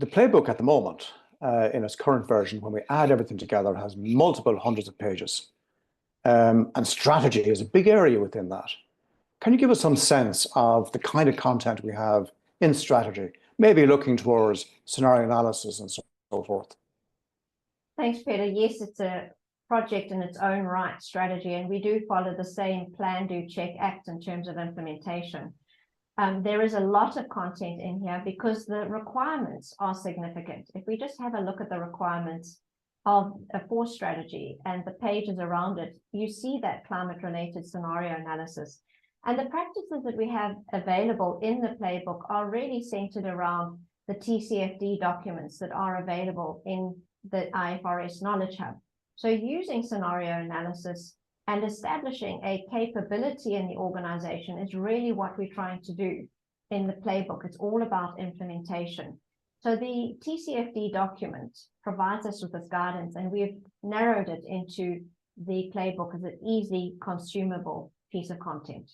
The playbook at the moment, in its current version, when we add everything together, has multiple hundreds of pages. And strategy is a big area within that. Can you give us some sense of the kind of content we have in strategy, maybe looking towards scenario analysis and so forth? Thanks, Peter. Yes, it's a project in its own right, strategy, and we do follow the same plan, do, check, act in terms of implementation. There is a lot of content in here because the requirements are significant. If we just have a look at the requirements of a force strategy and the pages around it, you see that climate-related scenario analysis. And the practices that we have available in the playbook are really centered around the TCFD documents that are available in the IFRS Knowledge Hub. So using scenario analysis and establishing a capability in the organization is really what we're trying to do in the playbook. It's all about implementation. So the TCFD document provides us with this guidance, and we've narrowed it into the playbook as an easily consumable piece of content.